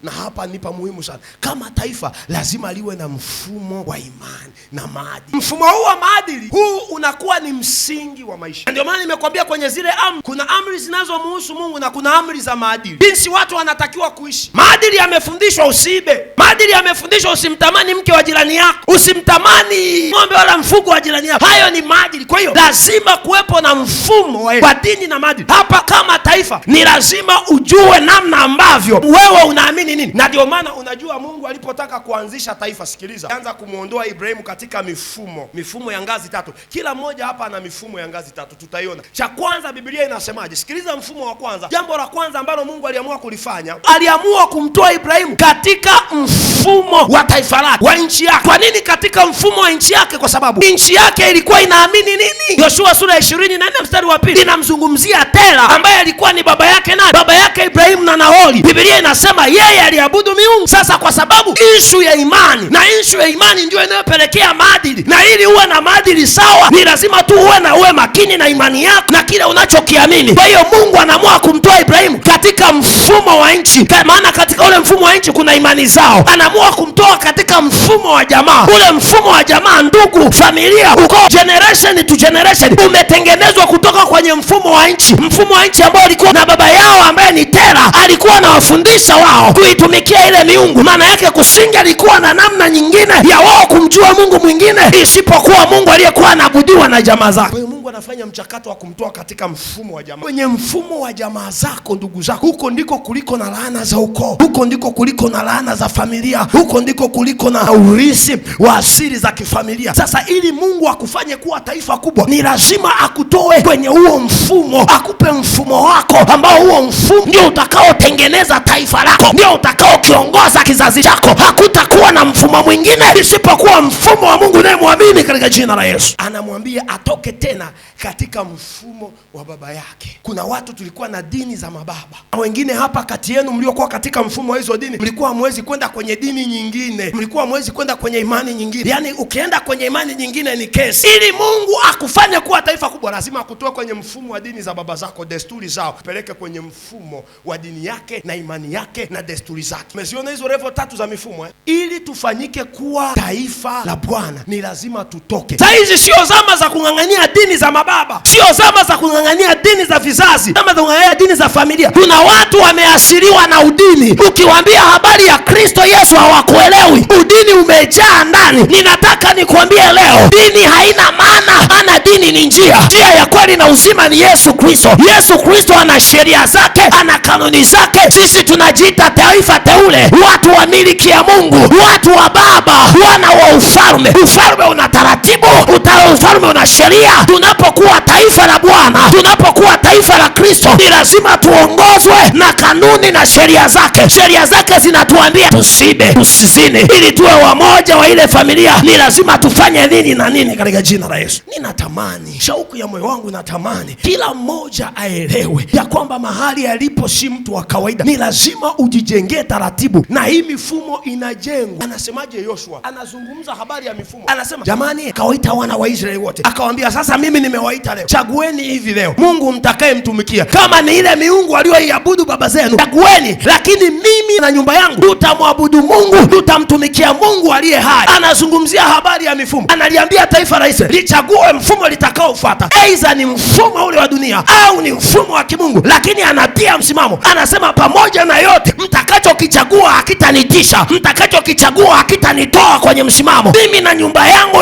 na hapa nipa muhimu sana. Kama taifa lazima liwe na mfumo wa imani na maadili. Mfumo huu wa maadili huu unakuwa ni msingi wa maisha. Ndio maana nimekwambia kwenye zile amri, kuna amri zinazomhusu Mungu na kuna amri za maadili, jinsi watu wanatakiwa kuishi. Maadili yamefundishwa usiibe, maadili yamefundishwa usimtamani mke wa jirani yako, usimtamani ng'ombe wala mfugo wa jirani yako. Hayo ni maadili. Kwa hiyo lazima kuwepo na mfumo wa dini na maadili. Hapa kama taifa ni lazima ujue namna ambavyo wewe unaamini nini. Na ndio maana unajua Mungu alipotaka kuanzisha taifa, sikiliza, anza kumuondoa Ibrahimu katika mifumo ya ngazi tatu. Kila mmoja hapa ana mifumo ya ngazi tatu, tutaiona. Cha kwanza Biblia inasemaje? Sikiliza mfumo wa kwanza. Jambo la kwanza ambalo Mungu aliamua kulifanya, aliamua kumtoa Ibrahimu katika mfumo wa taifa lake, wa nchi yake. Kwa nini katika mfumo wa nchi yake? Kwa sababu nchi yake ilikuwa inaamini nini? Yoshua sura ya 24 mstari wa 2 inamzungumzia Tera ambaye alikuwa ni baba yake nani? Baba yake Ibrahimu na Nahori. Biblia inasema yeye aliabudu miungu. Sasa kwa sababu ishu ya imani, na ishu ya imani ndio inayopelekea maadili, na ili uwe na maadili sawa ni lazima tu uwe makini na imani yako na kile unachokiamini. Kwa hiyo Mungu anaamua kumtoa Ibrahimu katika mfumo wa nchi, maana katika ule mfumo wa nchi kuna imani zao. Anaamua kumtoa katika mfumo wa jamaa. Ule mfumo wa jamaa, ndugu, familia, ukoo, generation to generation umetengenezwa kutoka kwenye mfumo wa nchi. Mfumo wa nchi ambao alikuwa na baba yao ambaye ni Tera, alikuwa anawafundisha wao kuitumikia ile miungu. Maana yake kusinge alikuwa na namna nyingine ya wao kumjua Mungu mwingine isipokuwa Mungu aliyekuwa anaabudiwa na jamaa zake. Kwa hiyo Mungu anafanya mchakato wa kumtoa katika mfumo wa jamaa. Kwenye mfumo wa jamaa zako, ndugu zako, huko ndiko kuliko na laana za ukoo, huko ndiko kuliko na laana za familia, huko ndiko kuliko na urithi wa asili za kifamilia. Sasa ili Mungu akufanye kuwa taifa kubwa, ni lazima akutoe kwenye huo mfumo, akupe mfumo wako ambao huo mfumo ndio utakaotengeneza taifa lako, ndio utakaokiongoza kizazi chako. Hakutakuwa na mfumo mwingine isipokuwa mfumo wa Mungu unayemwamini katika jina la Yesu. Anamwambia atoke tena katika mfumo wa baba yake. Kuna watu tulikuwa na dini za mababa, wengine hapa kati yenu mliokuwa katika mfumo wa hizo dini, mlikuwa hamwezi kwenda kwenye dini nyingine, mlikuwa hamwezi kwenda kwenye imani nyingine. Yaani ukienda kwenye imani nyingine ni kesi. Ili Mungu akufanye kuwa taifa kubwa, lazima akutoe kwenye mfumo wa dini za baba zako, desturi zao, peleke kwenye mfumo wa dini yake na imani yake na desturi zake. Umeziona hizo level tatu za mifumo Ili tufanyike kuwa taifa la Bwana ni lazima tutoke. Sasa hizi sio zama za kung'ang'ania dini za mababa, sio zama za kung'ang'ania dini za vizazi, zama za kung'ang'ania dini za familia. Kuna watu wameasiriwa na udini, ukiwaambia habari ya Kristo Yesu hawakuelewi. Udini umejaa ndani. Ninataka nikuambie leo, dini haina maana, maana dini ni njia ya kweli na uzima ni Yesu Kristo. Yesu Kristo ana sheria zake, ana kanuni zake. Sisi tunajiita taifa teule, watu wa miliki ya Mungu, watu wa baba, wana wa ufalme. Ufalme una taratibu, ufalme una sheria. Tunapokuwa taifa la Bwana, tunapokuwa taifa la Kristo, ni lazima tuongozwe na kanuni na sheria zake. Sheria zake zinatuambia tusibe, tusizini. Ili tuwe wamoja wa ile familia, ni lazima tufanye nini na nini katika jina la Yesu. Ninatamani, shauku ya moyo wangu, natamani kila mmoja aelewe ya kwamba mahali alipo si mtu wa kawaida. Ni lazima ujijengee taratibu, na hii mifumo inajengwa. Anasemaje Yoshua? Anazungumza habari ya mifumo. Anasema, jamani, akawaita wana wa Israeli wote, akawaambia, sasa mimi nimewaita leo, chagueni hivi leo Mungu mtakaye mtumikia. Kama ni ile miungu walioiabudu baba zenu, chagueni, lakini mimi na nyumba yangu tutamwabudu Mungu, tutamtumikia Mungu aliye hai. Anazungumzia habari ya mifumo. Analiambia taifa la Israeli lichague mfumo litakaofuata, aidha ni mfumo ule wa dunia au ni mfumo wa kimungu. Lakini anatia msimamo, anasema, pamoja na yote mtakachokichagua hakitanitisha, mtakachokichagua hakitanitoa kwenye msimamo. Mimi na nyumba yangu